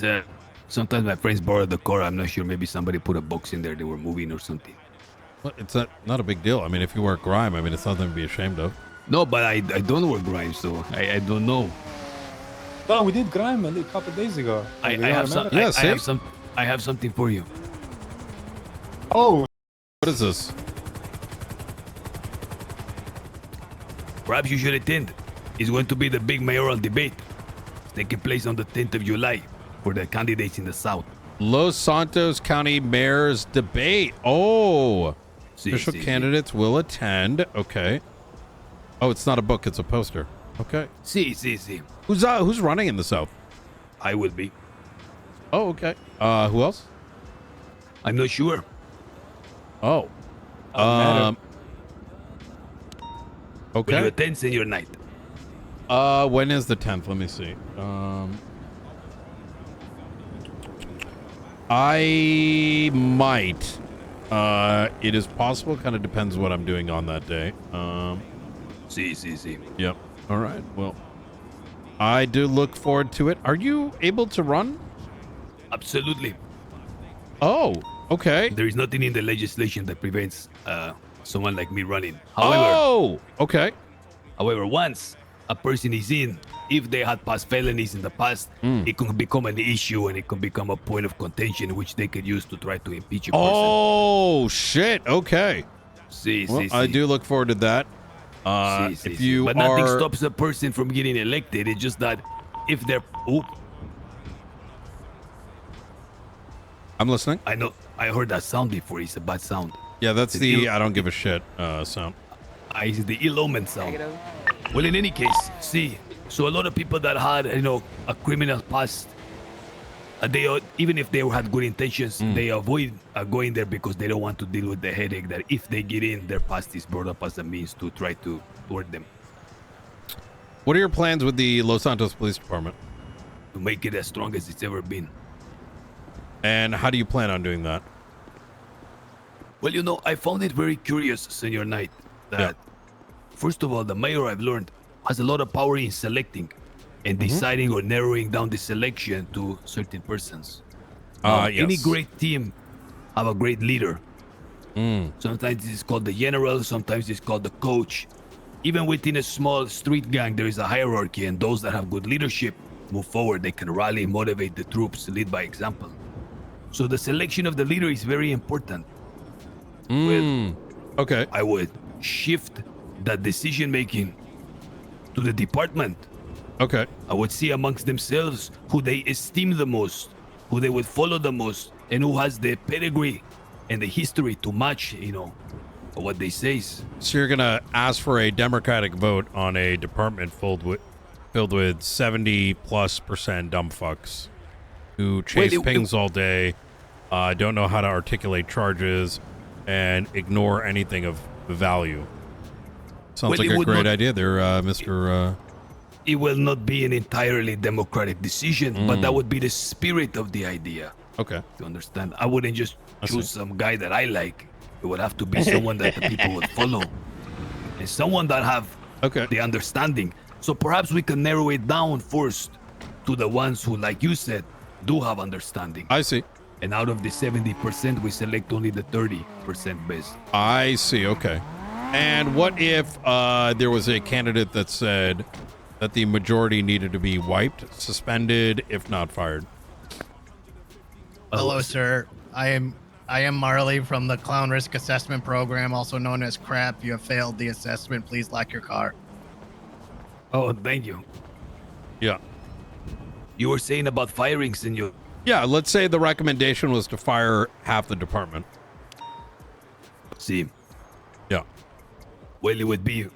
It's sometimes my friends borrow the car. I'm not sure. Maybe somebody put a box in there. They were moving or something. Well, it's not a big deal. I mean, if you wear grime, I mean, it's nothing to be ashamed of. No, but I don't wear grime, so I don't know. Oh, we did grime a couple days ago. I You have remember? some. Yeah, I have something for you. Oh, What is this? Perhaps you should attend. It's going to be the big mayoral debate. It's taking place on the 10th of July for the candidates in the South. Los Santos County Mayor's debate. Oh, official candidates will attend. Okay. Oh, it's not a book; it's a poster. Okay. See. Who's running in the South? I will be. Oh, okay. Who else? I'm not sure. Oh. madam. Will you Okay. attend, Senior Knight? When is the 10th? Let me see. I might. It is possible. Kind of depends what I'm doing on that day. See. Yep. All right. Well, I do look forward to it. Are you able to run? Absolutely. Oh, okay. There is nothing in the legislation that prevents someone like me running. However, Oh, okay. once a person is in, if they had past felonies in the past, it can become an issue and it can become a point of contention which they could use to try to impeach a person. Oh, shit. Okay. See. I do look forward to that. If you but nothing stops a person from getting elected. It's just that if they're... Oh, I'm listening. I know. I heard that sound before. It's a bad sound. Yeah, that's It's the ill- I don't give a shit sound. It's the ill omen sound. Well, in any case, see, so a lot of people that had, a criminal past, even if they had good intentions, they avoid going there because they don't want to deal with the headache that if they get in, their past is brought up as a means to try to thwart them, What are your plans with the Los Santos Police Department? to make it as strong as it's ever been. And how do you plan on doing that? Well, I found it very curious, Senor Knight, that first of all, the mayor, I've learned, has a lot of power in selecting and deciding or narrowing down the selection to certain persons. Yes. Any great team have a great leader. Sometimes it's called the general, sometimes it's called the coach. Even within a small street gang, there is a hierarchy, and those that have good leadership move forward. They can rally, motivate the troops, lead by example. So the selection of the leader is very important. Okay. I would shift that decision making to the department. Okay. I would see amongst themselves who they esteem the most, who they would follow the most, and who has the pedigree and the history to match, what they say. So you're gonna ask for a Democratic vote on a department filled with 70+% dumb fucks who chase pings all day, don't know how to articulate charges, and ignore anything of value. Sounds like a great idea there, Mr. It will not be an entirely democratic decision, but that would be the spirit of the idea. Okay. You understand? I wouldn't just choose some guy that I like. It would have to be someone that the people would follow, and someone that have the understanding. So perhaps we can narrow it down first to the ones who, like you said, do have understanding. I see. And out of the 70%, we select only the 30% best. I see. Okay. And what if there was a candidate that said that the majority needed to be wiped, suspended, if not fired? Hello, sir. I am Marley from the Clown Risk Assessment Program, also known as CRAP. You have failed the assessment. Please lock your car. Oh, thank you. Yeah. You were saying about firing, senor. Yeah, let's say the recommendation was to fire half the department. See. Yeah. Well, it would be...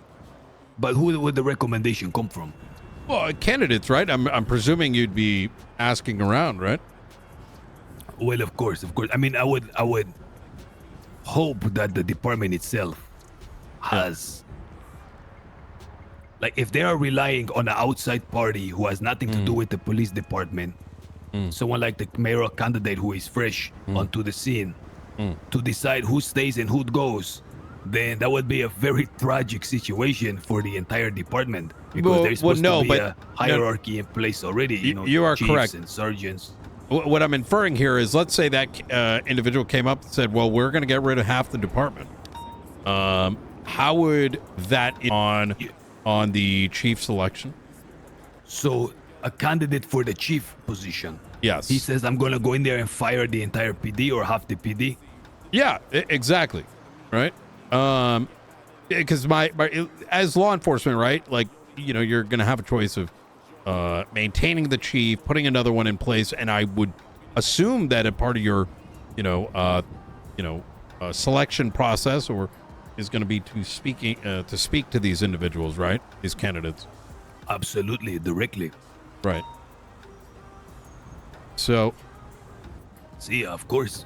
But who would the recommendation come from? Well, candidates, right? I'm presuming you'd be asking around, right? Well, of course. I mean, I would hope that the department itself has... Like, if they are relying on an outside party who has nothing to do with the police department, someone like the mayoral candidate who is fresh onto the scene, to decide who stays and who goes, then that would be a very tragic situation for the entire department, because there's supposed to be a hierarchy in place already. You are chiefs correct. And sergeants. what I'm inferring here is, let's say that individual came up and said, well, we're going to get rid of half the department. How would that on the chief selection? So a candidate for the chief position. Yes. He says, I'm going to go in there and fire the entire PD or half the PD. Yeah, exactly. Right. Because as law enforcement, right? Like, you know, you're going to have a choice of maintaining the chief, putting another one in place. And I would assume that a part of your, selection process is going to be to speak to these individuals, right? These candidates. Absolutely, directly. Right. So. See, of course.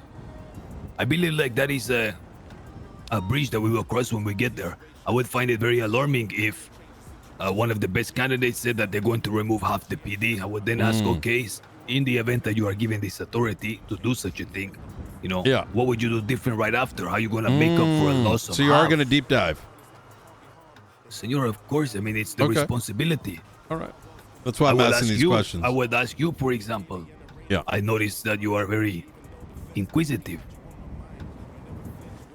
I believe like that is a bridge that we will cross when we get there. I would find it very alarming if one of the best candidates said that they're going to remove half the PD. I would then ask, okay, in the event that you are given this authority to do such a thing, what would you do different right after? How are you going to make up for a loss of So you half? are going to deep dive? Senor, of course. I mean, it's the responsibility. All right. That's why I'm asking these questions. I would ask you, for example. Yeah. I noticed that you are very inquisitive.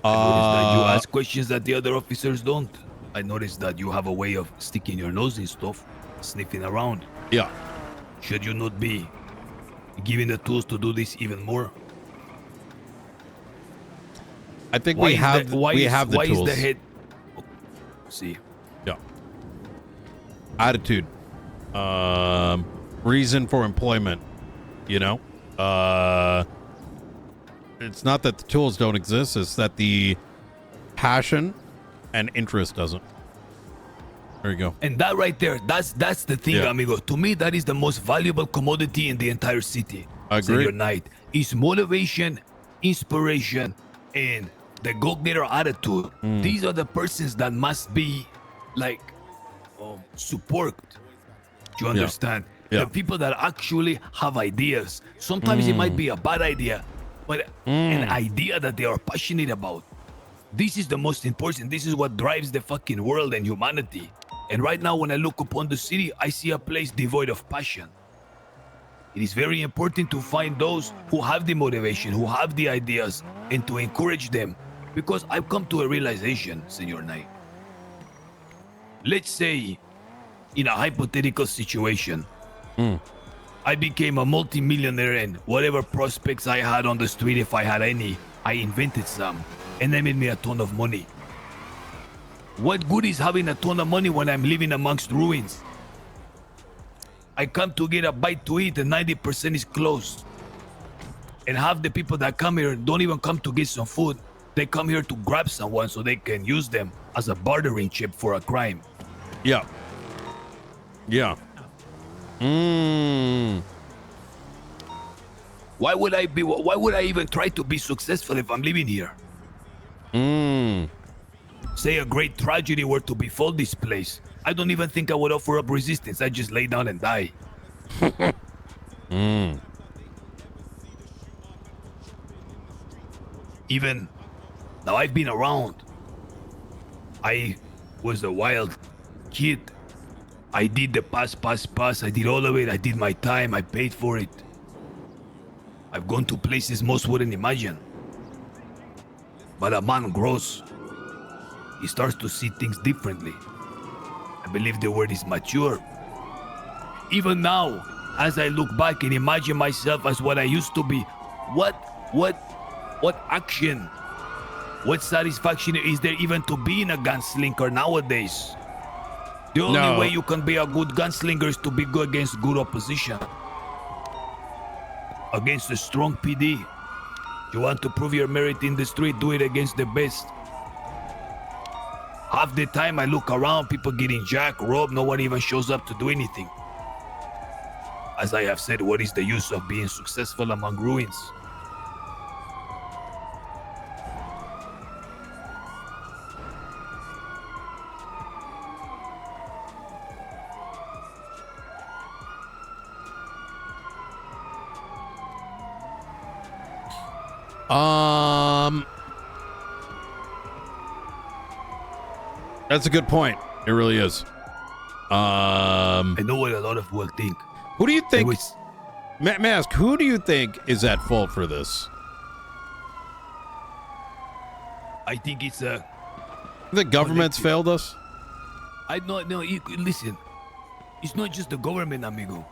I noticed that you ask questions that the other officers don't. I noticed that you have a way of sticking your nose in stuff, sniffing around. Yeah. Should you not be given the tools to do this even more? I think we have the tools. Why is the head? See. Yeah. Attitude. Reason for employment. It's not that the tools don't exist, it's that the passion and interest doesn't. There you go. And that right there, that's the thing, amigo. To me, that is the most valuable commodity in the entire city. I agree. Senor Knight is motivation, inspiration, and the go-getter attitude. These are the persons that must be support. Do you understand? Yeah. The people that actually have ideas. Sometimes it might be a bad idea, but an idea that they are passionate about. This is the most important. This is what drives the fucking world and humanity. And right now, when I look upon the city, I see a place devoid of passion. It is very important to find those who have the motivation, who have the ideas, and to encourage them. Because I've come to a realization, Senor Knight. Let's say, in a hypothetical situation, I became a multi-millionaire and whatever prospects I had on the street, if I had any, I invented some, and they made me a ton of money. What good is having a ton of money when I'm living amongst ruins? I come to get a bite to eat and 90% is closed. And half the people that come here don't even come to get some food. They come here to grab someone so they can use them as a bartering chip for a crime. Yeah. Yeah. Why would I even try to be successful if I'm living here? Say a great tragedy were to befall this place. I don't even think I would offer up resistance. I just lay down and die. Even now, I've been around. I was a wild kid. I did the pass. I did all of it. I did my time. I paid for it. I've gone to places most wouldn't imagine. But a man grows. He starts to see things differently. I believe the word is mature. Even now, as I look back and imagine myself as what I used to be, what action, what satisfaction is there even to be in a gunslinger nowadays? The only way you can be a good gunslinger is to be good against good opposition. Against a strong PD. You want to prove your merit in the street, do it against the best. Half the time I look around, people getting jacked, robbed, no one even shows up to do anything. As I have said, what is the use of being successful among ruins? That's a good point. It really is. I know what a lot of people think. Who do you think? Mask, who do you think is at fault for this? I think it's a. The government's failed us? I know. No, listen. It's not just the government, amigo.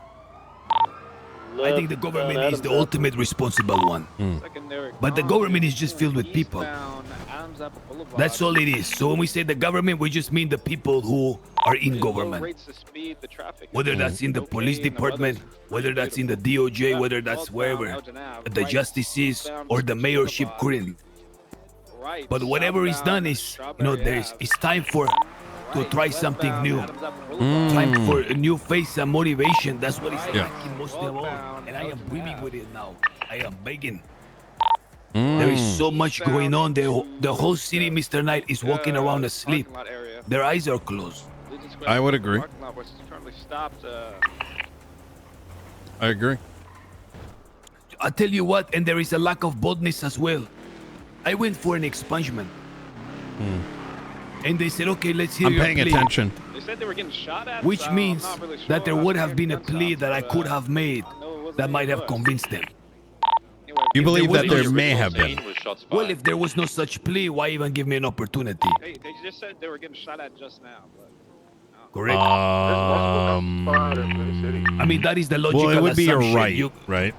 I think the government is the ultimate responsible one. But the government is just filled with people. That's all it is. So when we say the government, we just mean the people who are in government. Whether that's in the police department, whether that's in the DOJ, whether that's wherever, the justices or the mayorship currently. But whatever is done is, it's time to try something new. Time for a new face and motivation. That's what is lacking most of all. And I am brimming with it now. I am begging. There is so much going on. The whole city, Mr. Knight, is walking around asleep. Their eyes are closed. I would agree. I agree. I'll tell you what, and there is a lack of boldness as well. I went for an expungement. And they said, okay, let's hear your plea. I'm paying attention. They said they were getting shot at. Which means that there would have been a plea that I could have made that might have convinced them. You believe that there may have been? Well, if there was no such plea, why even give me an opportunity? They just said they were getting shot at just now. But, Correct. I mean, that is the logical well, it would be your assumption. right, right?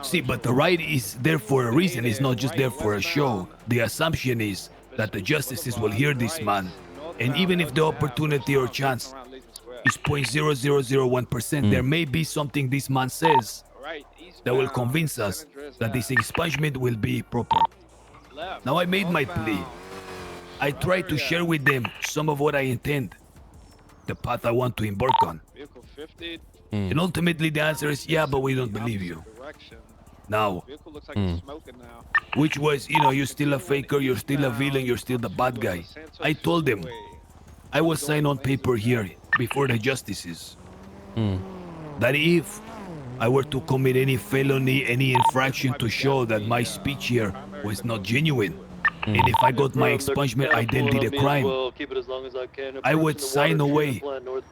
See, but the right is there for a reason. It's not just there for a show. The assumption is that the justices will hear this man, and even if the opportunity or chance is 0.0001%, there may be something this man says that will convince us that this expungement will be proper. Now I made my plea. I tried to share with them some of what I intend, the path I want to embark on. And ultimately the answer is, yeah, but we don't believe you. Now, which was, you're still a faker, you're still a villain, you're still the bad guy. I told them I will sign on paper here before the justices that if I were to commit any felony, any infraction to show that my speech here was not genuine, and if I got my expungement, I then did a crime, I would sign away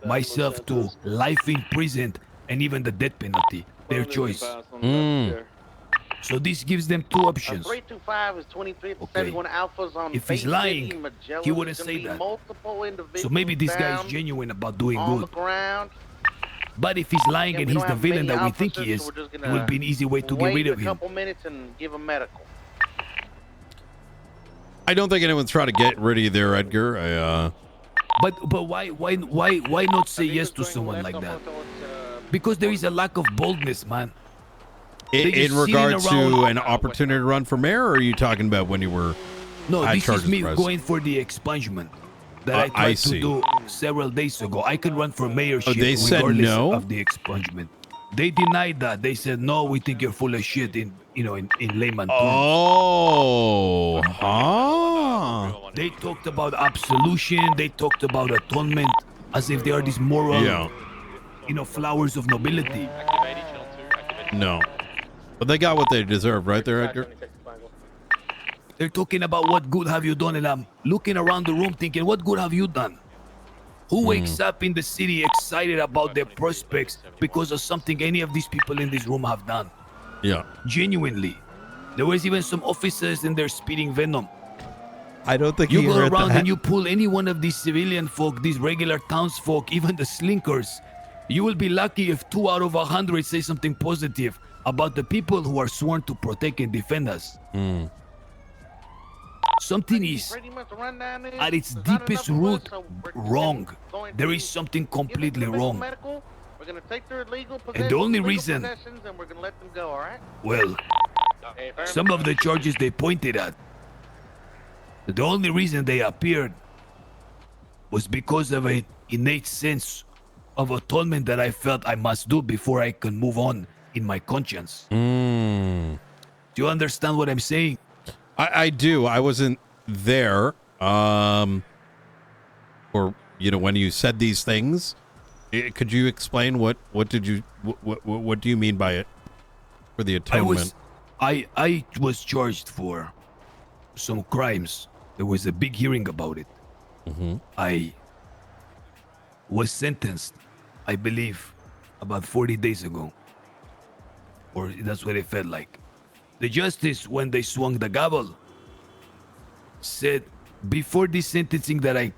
myself to life in prison and even the death penalty, their choice. So this gives them two options. Okay. If he's lying, he wouldn't say that. So maybe this guy is genuine about doing good. But if he's lying and he's the villain that we think he is, it would be an easy way to get rid of him. I don't think anyone's trying to get rid of you there, Edgar. But why not say yes to someone like that? Because there is a lack of boldness, man. In regard to an opportunity to run for mayor, or are you talking about when you were? No, this is me going for the expungement that I tried to do several days ago. I could run for mayorship they said regardless no? of the expungement. They denied that. They said, no, we think you're full of shit in layman terms. Oh, huh? They talked about absolution. They talked about atonement as if they are these moral, flowers of nobility. No. But they got what they deserve, right there, Edgar? They're talking about what good have you done, and I'm looking around the room thinking, what good have you done? Who wakes up in the city excited about their prospects because of something any of these people in this room have done? Yeah. Genuinely. There was even some officers in there spitting venom. I don't think you go around and you pull any one of these civilian folk, these regular townsfolk, even the slinkers. You will be lucky if 2 out of 100 say something positive about the people who are sworn to protect and defend us. Something is, at its deepest root, wrong. There is something completely wrong. And the only reason, well, some of the charges they pointed at, the only reason they appeared was because of an innate sense of atonement that I felt I must do before I can move on in my conscience. Do you understand what I'm saying? I do. I wasn't there. Or, when you said these things, could you explain what do you mean by it for the atonement? I was charged for some crimes. There was a big hearing about it. I was sentenced, I believe, about 40 days ago. Or that's what it felt like. The justice, when they swung the gavel, said, before this sentencing that I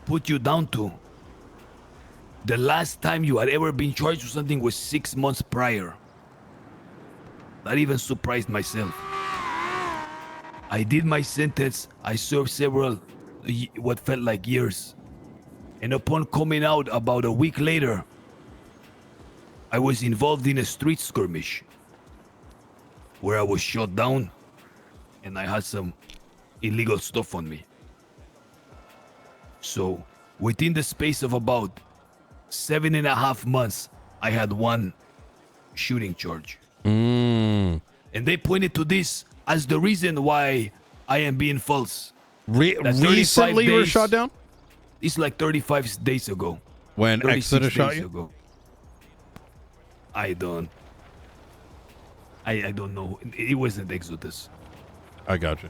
put you down to, the last time you had ever been charged with something was 6 months prior. That even surprised myself. I did my sentence. I served several, what felt like years. And upon coming out about a week later, I was involved in a street skirmish where I was shot down and I had some illegal stuff on me. So within the space of about 7.5 months, I had one shooting charge. And they pointed to this as the reason why I am being false. Recently you were shot down? It's like 35 days ago. When Exodus shot you? Ago. I don't know. It wasn't Exodus. I got you.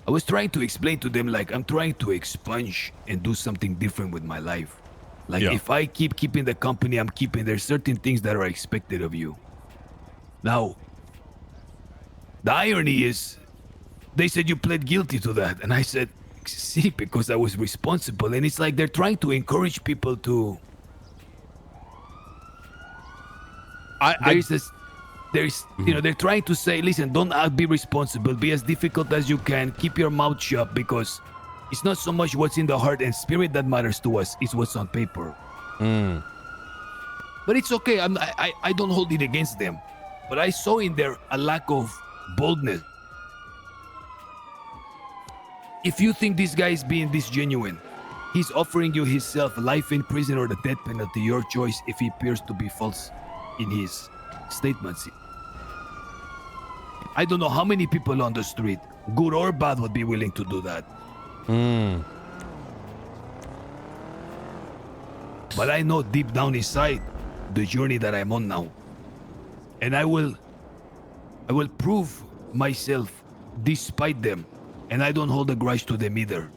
I was trying to explain to them, like, I'm trying to expunge and do something different with my life. Like, if I keeping the company I'm keeping, there's certain things that are expected of you. Now, the irony is, they said you pled guilty to that. And I said, see, because I was responsible. And it's like they're trying to encourage people to... you know, they're trying to say, listen, don't be responsible, be as difficult as you can, keep your mouth shut, because it's not so much what's in the heart and spirit that matters to us, it's what's on paper. But it's okay, I don't hold it against them. But I saw in there a lack of boldness. If you think this guy is being this genuine, he's offering you himself life in prison or the death penalty, your choice, if he appears to be false in his statements. I don't know how many people on the street, good or bad, would be willing to do that. But I know deep down inside the journey that I'm on now. And I will prove myself despite them. And I don't hold a grudge to them either.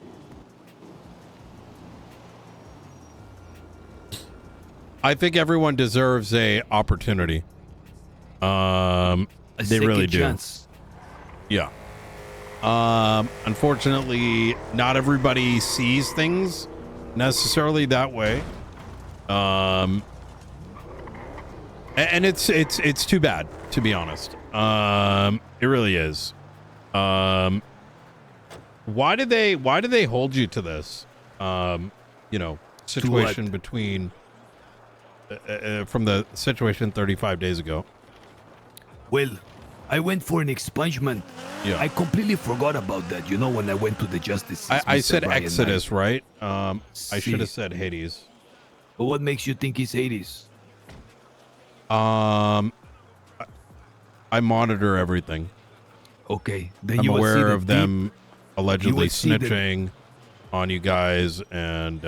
I think everyone deserves a opportunity. They really do. Chance. Yeah. Unfortunately, not everybody sees things necessarily that way. And it's too bad, to be honest. It really is. Why did they hold you to this? You know, situation between from the situation 35 days ago. Well, I went for an expungement. Yeah. I completely forgot about that. You know, when I went to the justice. I said Exodus, right? I should have said Hades. But what makes you think it's Hades? I monitor everything. Okay, then I'm you will see aware the of them allegedly see the- snitching on you guys, and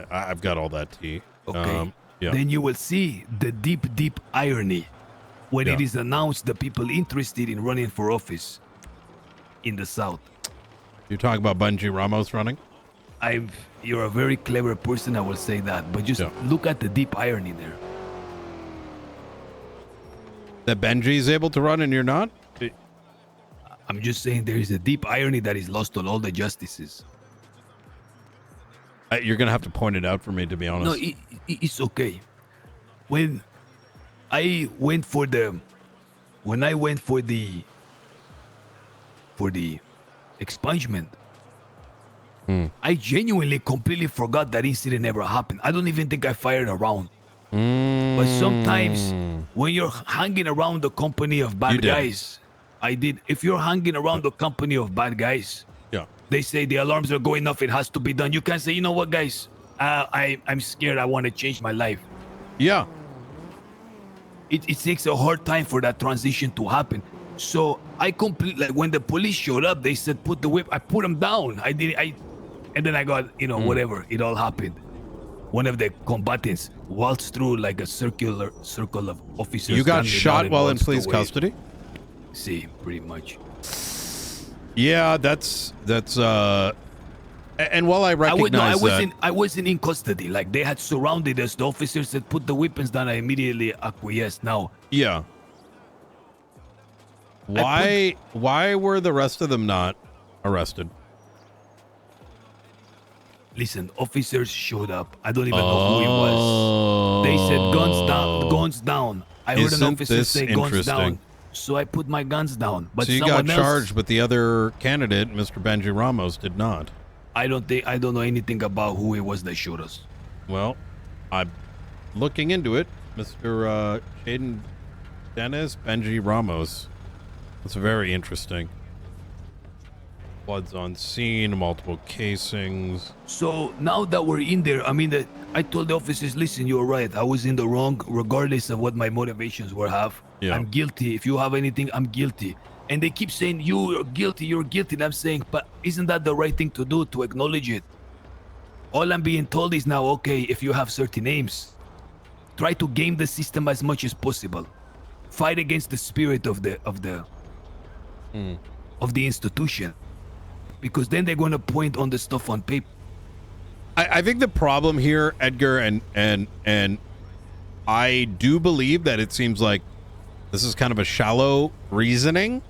I've got all that tea. Okay. Yeah. Then you will see the deep irony when Yeah. it is announced the people interested in running for office in the South. You're talking about Bungie Ramos running? You're a very clever person, I will say that, but just look at the deep irony there. That Benji's able to run and you're not? I'm just saying there is a deep irony that is lost on all the justices. You're going to have to point it out for me, to be honest. No, it's okay. When I went for the expungement, I genuinely completely forgot that incident ever happened. I don't even think I fired a round. But sometimes when you're hanging around the company of bad guys, I did. If you're hanging around the company of bad guys, they say the alarms are going off, it has to be done. You can't say, you know what, guys, I'm scared, I want to change my life. Yeah. It takes a hard time for that transition to happen. So I completely, like when the police showed up, they said, put the whip. I put them down. And then I got, whatever. It all happened. One of the combatants waltzed through like a circle of officers. You got shot while in police custody? See, pretty much. Yeah, that's And while I recognize I wasn't in custody. Like they had surrounded us. The officers said, "Put the weapons down." I immediately acquiesced. Now, yeah. Why were the rest of them not arrested? Listen, officers showed up. I don't even know who it was. They said, "Guns down, guns down." I heard an officer say, "Guns down." So I put my guns down. But so you got charged, but the other candidate, Mr. Benji Ramos, did not. I don't know anything about who it was that shot us. Well, I'm looking into it. Mr. Jaden Dennis Benji Ramos. That's very interesting. Bloods on scene, multiple casings. So now that we're in there, I mean, I told the officers, listen, you're right. I was in the wrong, regardless of what my motivations were. Yeah. I'm guilty. If you have anything, I'm guilty. And they keep saying, you're guilty. And I'm saying, but isn't that the right thing to do, to acknowledge it? All I'm being told is now, okay, if you have certain aims, try to game the system as much as possible. Fight against the spirit of the institution. Because then they're going to point on the stuff on paper. I think the problem here, Edgar, and I do believe that it seems like this is kind of a shallow reasoning,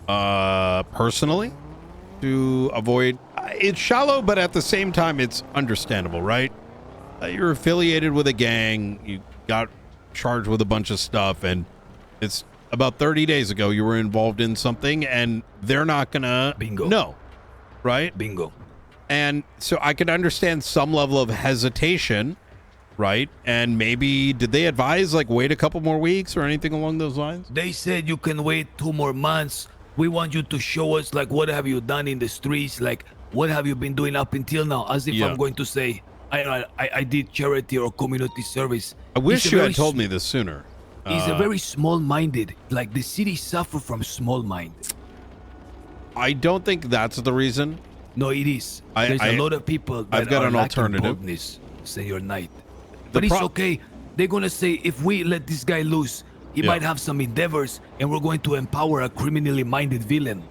personally, to avoid. It's shallow, but at the same time, it's understandable, right? You're affiliated with a gang. You got charged with a bunch of stuff, and it's about 30 days ago you were involved in something, and they're not gonna know. Right? Bingo. And so I could understand some level of hesitation, right? And maybe, did they advise, like, wait a couple more weeks or anything along those lines? They said you can wait 2 more months. We want you to show us, like, what have you done in the streets? Like, what have you been doing up until now? As if I'm going to say, I did charity or community service. I wish you had told me this sooner. He's a very small-minded. Like, the city suffer from small mind. I don't think that's the reason. No, it is. There's a lot of people that I've got an alternative. Senor Knight. But it's okay. They're going to say, if we let this guy loose, he might have some endeavors, and we're going to empower a criminally minded villain.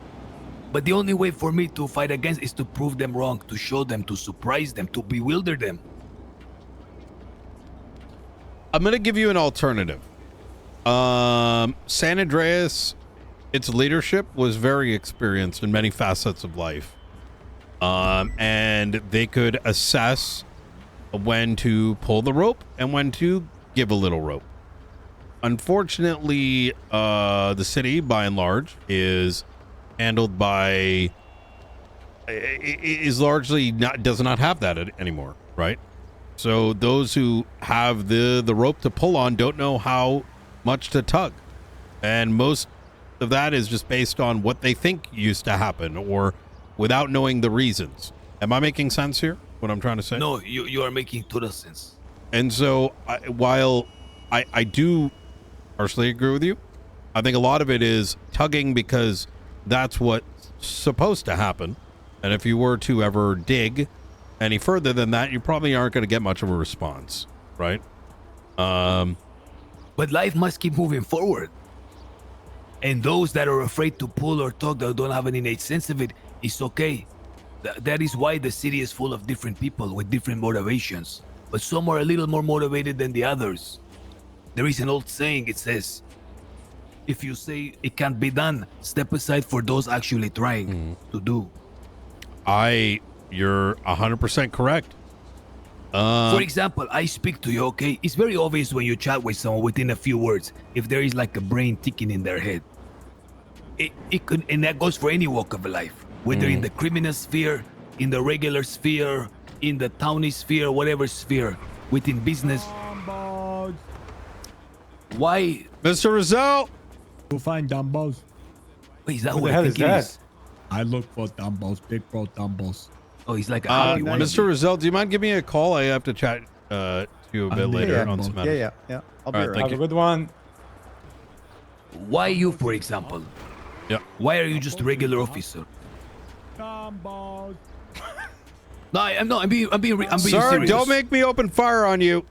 But the only way for me to fight against is to prove them wrong, to show them, to surprise them, to bewilder them. I'm going to give you an alternative. San Andreas, its leadership was very experienced in many facets of life. And they could assess when to pull the rope and when to give a little rope. Unfortunately, the city, by and large, is handled by... is largely does not have that anymore, right? So those who have the rope to pull on don't know how much to tug. And most of that is just based on what they think used to happen or without knowing the reasons. Am I making sense here? What I'm trying to say? No, you are making total sense. And so while I do partially agree with you, I think a lot of it is tugging because that's what's supposed to happen. And if you were to ever dig any further than that, you probably aren't going to get much of a response, right? But life must keep moving forward. And those that are afraid to pull or tug, that don't have an innate sense of it, it's okay. That is why the city is full of different people with different motivations. But some are a little more motivated than the others. There is an old saying, it says, if you say it can't be done, step aside for those actually trying to do. You're 100% correct. For example, I speak to you, okay? It's very obvious when you chat with someone within a few words, if there is like a brain ticking in their head. It could, and that goes for any walk of life, whether in the criminal sphere, in the regular sphere, in the towny sphere, whatever sphere, within business. Why? Mr. Rizal! You find Dumbos. Wait, is that What who the I hell think is it that? is? I look for Dumbos, big bro Dumbos. Oh, he's like a happy one. Mr. Rizal, do you mind giving me a call? I have to chat to you a bit later on some matters. Yeah. I'll be All right, right. thank Have a you. good one. Why you, for example? Yeah. Why are you just a regular officer? Dumbos. No, I'm being Sir, serious. don't make me open fire on you.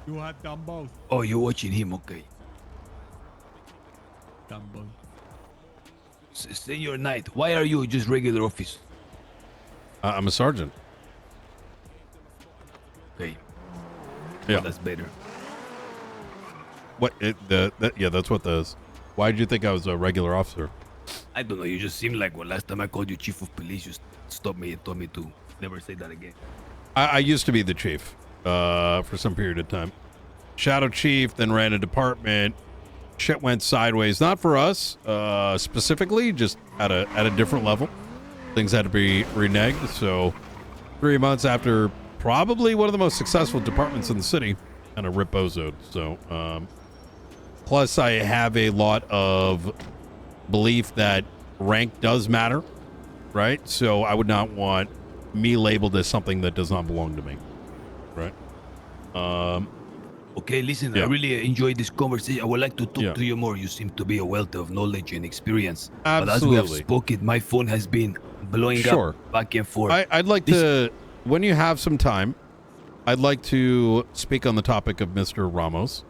You have Dumbos. Oh, you're watching him, okay. Dumbos. Senor Knight, why are you just regular officer? I'm a sergeant. Okay. Yeah. Well, that's better. What? Yeah, that's what the. Why did you think I was a regular officer? I don't know. You just seemed like when last time I called you chief of police, you stopped me and told me to never say that again. I used to be the chief for some period of time. Shadow chief, then ran a department. Shit went sideways. Not for us specifically, just at a different level. Things had to be reneged. So 3 months after probably one of the most successful departments in the city, kind of rip-bozoed. So plus I have a lot of belief that rank does matter, right? So I would not want me labeled as something that does not belong to me, right? Okay, listen, Yeah. I really enjoyed this conversation. I would like to talk Yeah. to you more. You seem to be a wealth of knowledge and experience. Absolutely. But as we have spoken, my phone has been blowing Sure. up back and forth. I'd like to, when you have some time, I'd like to speak on the topic of Mr. Ramos.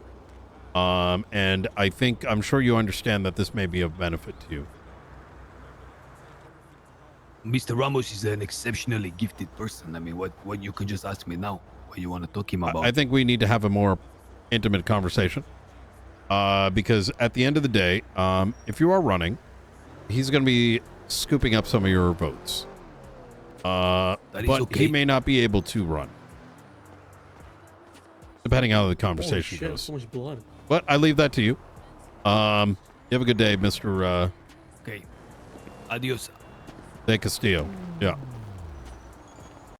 And I'm sure you understand that this may be of benefit to you. Mr. Ramos is an exceptionally gifted person. I mean, what you can just ask me now. What you want to talk him about? I think we need to have a more intimate conversation. Because at the end of the day, if you are running, he's going to be scooping up some of your votes. That is But okay. he may not be able to run. Depending on how the Holy conversation shit, goes. so much blood. But I leave that to you. You have a good day, Mr. Okay. Adios. De Castillo. Yeah.